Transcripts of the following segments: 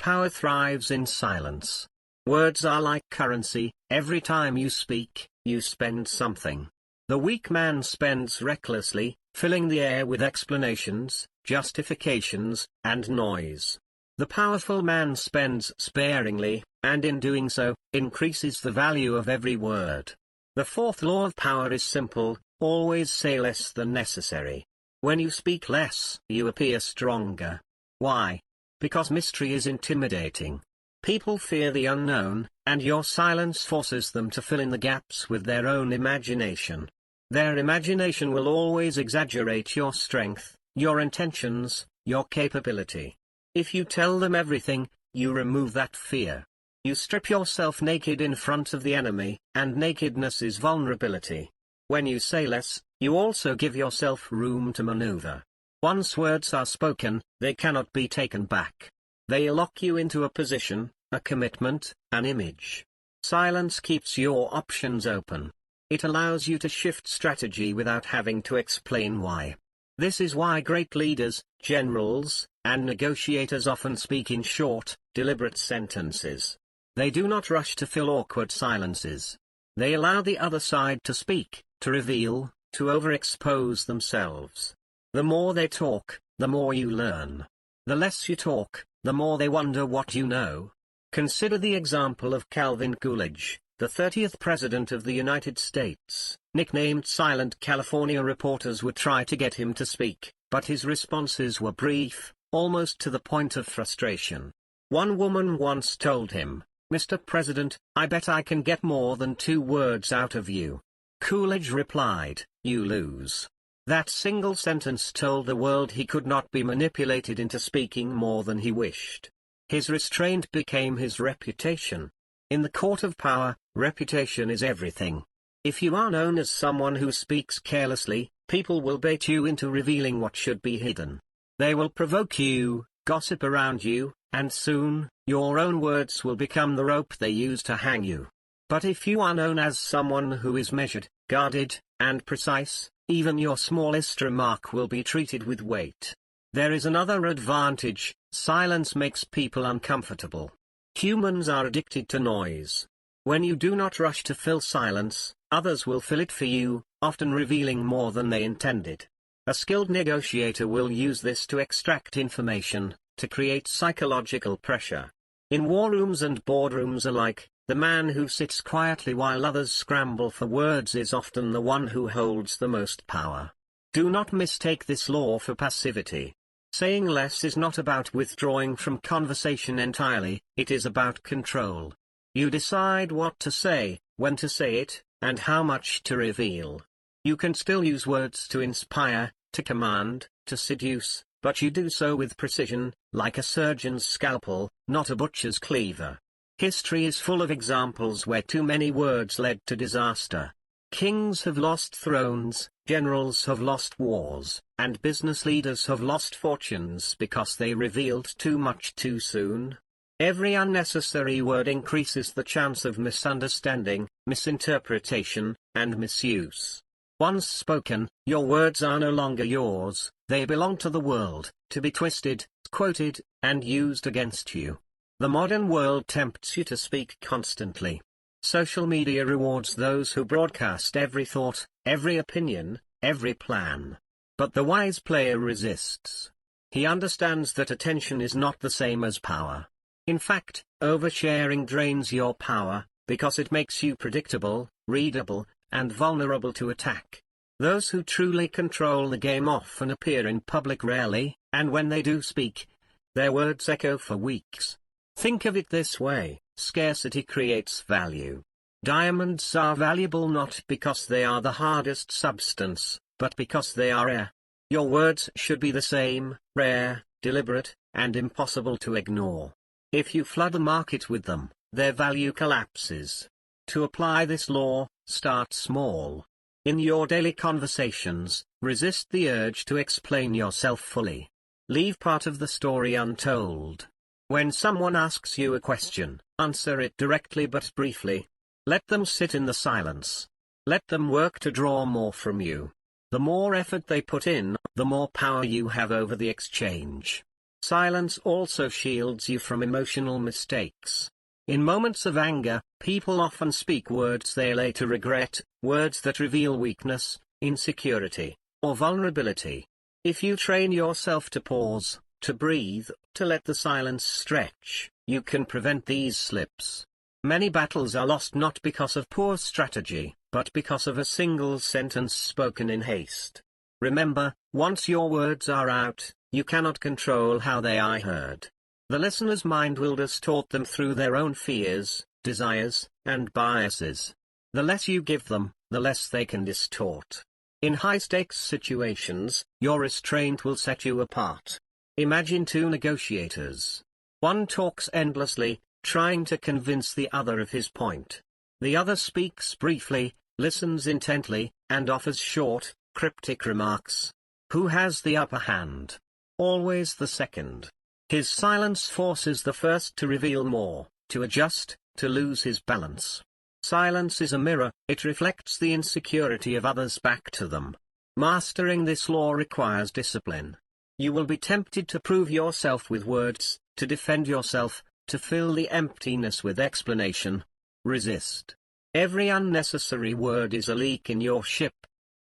Power thrives in silence. Words are like currency. Every time you speak, you spend something. The weak man spends recklessly, filling the air with explanations, justifications, and noise. The powerful man spends sparingly, and in doing so, increases the value of every word. The fourth law of power is simple: always say less than necessary. When you speak less, you appear stronger. Why? Because mystery is intimidating. People fear the unknown, and your silence forces them to fill in the gaps with their own imagination. Their imagination will always exaggerate your strength, your intentions, your capability. If you tell them everything, you remove that fear. You strip yourself naked in front of the enemy, and nakedness is vulnerability. When you say less, you also give yourself room to maneuver. Once words are spoken, they cannot be taken back. They lock you into a position, a commitment, an image. Silence keeps your options open. It allows you to shift strategy without having to explain why. This is why great leaders, generals, and negotiators often speak in short, deliberate sentences. They do not rush to fill awkward silences. They allow the other side to speak, to reveal, to overexpose themselves. The more they talk, the more you learn. The less you talk, the more they wonder what you know. Consider the example of Calvin Coolidge, the 30th President of the United States. Nicknamed Silent California, reporters would try to get him to speak, but his responses were brief, almost to the point of frustration. One woman once told him, "Mr. President, I bet I can get more than 2 words out of you." Coolidge replied, "You lose." That single sentence told the world he could not be manipulated into speaking more than he wished. His restraint became his reputation. In the court of power, reputation is everything. If you are known as someone who speaks carelessly, people will bait you into revealing what should be hidden. They will provoke you, gossip around you, and soon, your own words will become the rope they use to hang you. But if you are known as someone who is measured, guarded, and precise, even your smallest remark will be treated with weight. There is another advantage: silence makes people uncomfortable. Humans are addicted to noise. When you do not rush to fill silence, others will fill it for you, often revealing more than they intended. A skilled negotiator will use this to extract information, to create psychological pressure. In war rooms and boardrooms alike, the man who sits quietly while others scramble for words is often the one who holds the most power. Do not mistake this law for passivity. Saying less is not about withdrawing from conversation entirely, it is about control. You decide what to say, when to say it, and how much to reveal. You can still use words to inspire, to command, to seduce, but you do so with precision, like a surgeon's scalpel, not a butcher's cleaver. History is full of examples where too many words led to disaster. Kings have lost thrones, generals have lost wars, and business leaders have lost fortunes because they revealed too much too soon. Every unnecessary word increases the chance of misunderstanding, misinterpretation, and misuse. Once spoken, your words are no longer yours, they belong to the world, to be twisted, quoted, and used against you. The modern world tempts you to speak constantly. Social media rewards those who broadcast every thought, every opinion, every plan. But the wise player resists. He understands that attention is not the same as power. In fact, oversharing drains your power, because it makes you predictable, readable, and vulnerable to attack. Those who truly control the game often appear in public rarely, and when they do speak, their words echo for weeks. Think of it this way: scarcity creates value. Diamonds are valuable not because they are the hardest substance, but because they are rare. Your words should be the same: rare, deliberate, and impossible to ignore. If you flood the market with them, their value collapses. To apply this law, start small. In your daily conversations, resist the urge to explain yourself fully. Leave part of the story untold. When someone asks you a question, answer it directly but briefly. Let them sit in the silence. Let them work to draw more from you. The more effort they put in, the more power you have over the exchange. Silence also shields you from emotional mistakes. In moments of anger, people often speak words they later regret, words that reveal weakness, insecurity, or vulnerability. If you train yourself to pause, to breathe, to let the silence stretch, you can prevent these slips. Many battles are lost not because of poor strategy, but because of a single sentence spoken in haste. Remember, once your words are out, you cannot control how they are heard. The listener's mind will distort them through their own fears, desires, and biases. The less you give them, the less they can distort. In high-stakes situations, your restraint will set you apart. Imagine two negotiators. One talks endlessly, trying to convince the other of his point. The other speaks briefly, listens intently, and offers short, cryptic remarks. Who has the upper hand? Always the second. His silence forces the first to reveal more, to adjust, to lose his balance. Silence is a mirror, it reflects the insecurity of others back to them. Mastering this law requires discipline. You will be tempted to prove yourself with words, to defend yourself, to fill the emptiness with explanation. Resist. Every unnecessary word is a leak in your ship.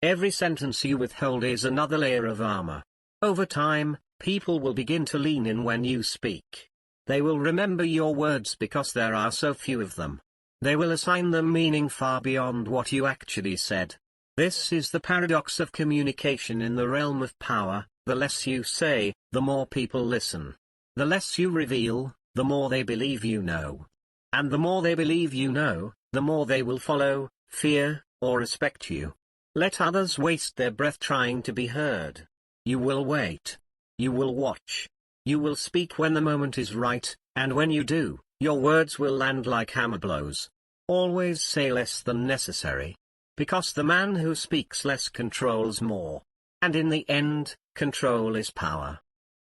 Every sentence you withhold is another layer of armor. Over time, people will begin to lean in when you speak. They will remember your words because there are so few of them. They will assign them meaning far beyond what you actually said. This is the paradox of communication in the realm of power. The less you say, the more people listen. The less you reveal, the more they believe you know. And the more they believe you know, the more they will follow, fear, or respect you. Let others waste their breath trying to be heard. You will wait. You will watch. You will speak when the moment is right, and when you do, your words will land like hammer blows. Always say less than necessary. Because the man who speaks less controls more. And in the end, control is power.